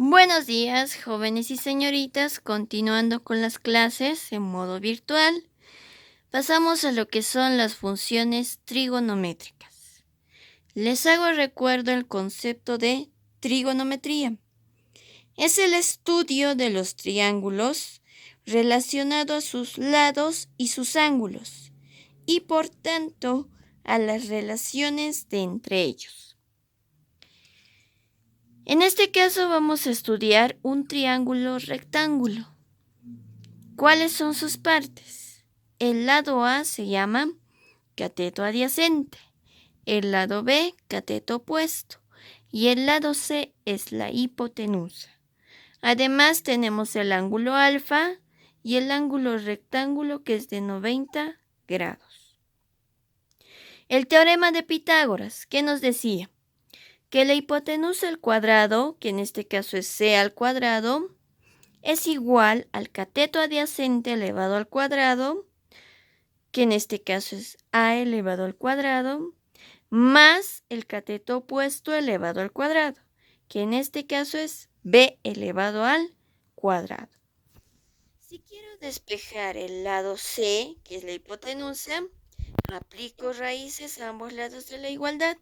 Buenos días, jóvenes y señoritas. Continuando con las clases en modo virtual, pasamos a lo que son las funciones trigonométricas. Les hago recuerdo el concepto de trigonometría. Es el estudio de los triángulos relacionado a sus lados y sus ángulos, y por tanto a las relaciones de entre ellos. En este caso vamos a estudiar un triángulo rectángulo. ¿Cuáles son sus partes? El lado A se llama cateto adyacente, el lado B cateto opuesto y el lado C es la hipotenusa. Además tenemos el ángulo alfa y el ángulo rectángulo que es de 90 grados. El teorema de Pitágoras, ¿qué nos decía? Que la hipotenusa al cuadrado, que en este caso es C al cuadrado, es igual al cateto adyacente elevado al cuadrado, que en este caso es A elevado al cuadrado, más el cateto opuesto elevado al cuadrado, que en este caso es B elevado al cuadrado. Si quiero despejar el lado C, que es la hipotenusa, aplico raíces a ambos lados de la igualdad,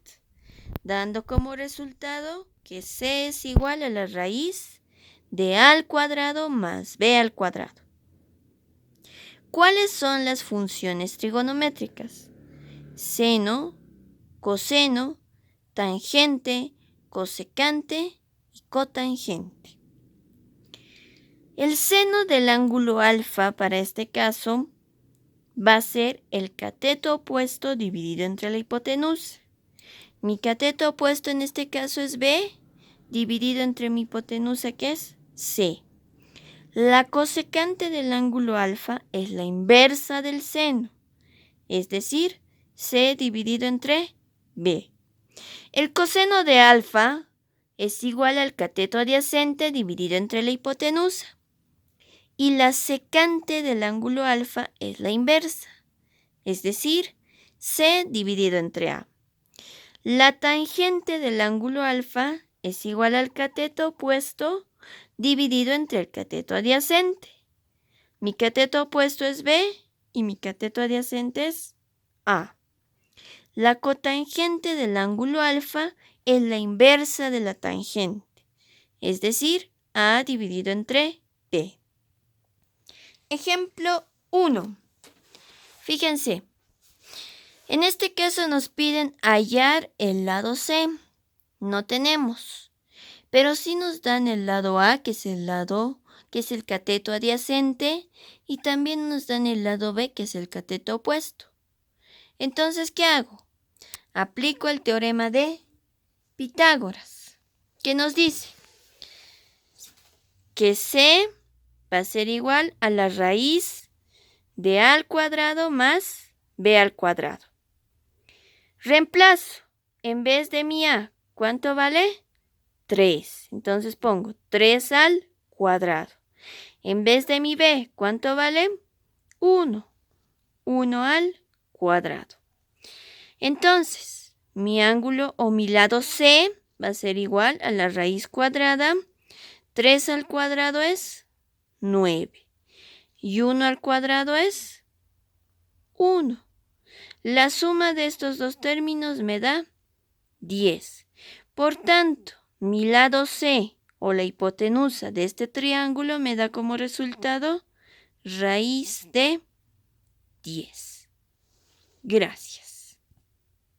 dando como resultado que C es igual a la raíz de A al cuadrado más B al cuadrado. ¿Cuáles son las funciones trigonométricas? Seno, coseno, tangente, cosecante y cotangente. El seno del ángulo alfa para este caso va a ser el cateto opuesto dividido entre la hipotenusa. Mi cateto opuesto en este caso es B, dividido entre mi hipotenusa que es C. La cosecante del ángulo alfa es la inversa del seno, es decir, C dividido entre B. El coseno de alfa es igual al cateto adyacente dividido entre la hipotenusa. Y la secante del ángulo alfa es la inversa, es decir, C dividido entre A. La tangente del ángulo alfa es igual al cateto opuesto dividido entre el cateto adyacente. Mi cateto opuesto es B y mi cateto adyacente es A. La cotangente del ángulo alfa es la inversa de la tangente, es decir, A dividido entre B. Ejemplo 1. Fíjense, en este caso nos piden hallar el lado C. No tenemos, pero sí nos dan el lado A, que es el cateto adyacente, y también nos dan el lado B, que es el cateto opuesto. Entonces, ¿qué hago? Aplico el teorema de Pitágoras, que nos dice que C va a ser igual a la raíz de A al cuadrado más B al cuadrado. Reemplazo, en vez de mi A, ¿cuánto vale? 3. Entonces pongo 3 al cuadrado. En vez de mi B, ¿cuánto vale? 1. 1 al cuadrado. Entonces, mi ángulo o mi lado C va a ser igual a la raíz cuadrada. 3 al cuadrado es 9. Y 1 al cuadrado es 1. La suma de estos dos términos me da 10. Por tanto, mi lado C o la hipotenusa de este triángulo me da como resultado raíz de 10. Gracias.